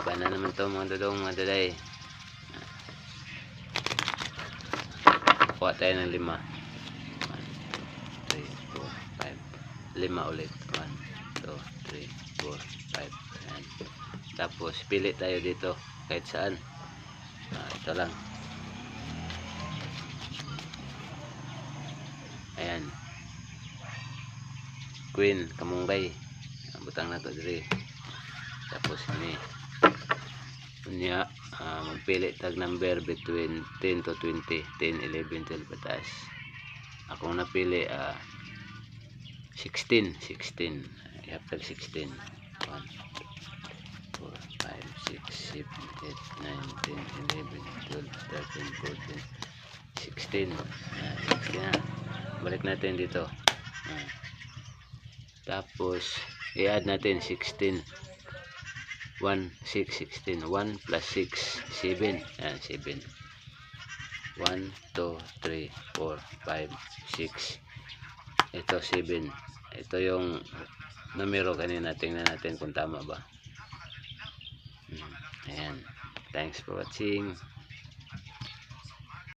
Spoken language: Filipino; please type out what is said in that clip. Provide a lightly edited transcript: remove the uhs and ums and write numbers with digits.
Iba na naman to mga dodong, mga daday. Kuha tayo ng 5. 1, 2, 3, 4, 5. 5 ulit. 1, 2, 3, 4, 5. Ayan. Tapos pili tayo dito kahit saan. Ito lang. Ayan. Queen, kamunggay. Butang na to diri. Tapos ini. Unya, magpili tag number between 10 to 20. 10, 11, 12 pataas. Akong napili 16. 16. I have tag 16. 1, 4, 5, 6, 7, 8, 9, 10, 11, 12, 13, 14, 16. 16 na. Balik natin dito. Tapos i-add natin 16. 1, 6, 16. 1 plus 6, 7. Ayan, 7. 1, 2, 3, 4, 5, 6. Ito 7. Ito yung numero kanina. Tingnan natin kung tama ba. Ayan. Thanks for watching.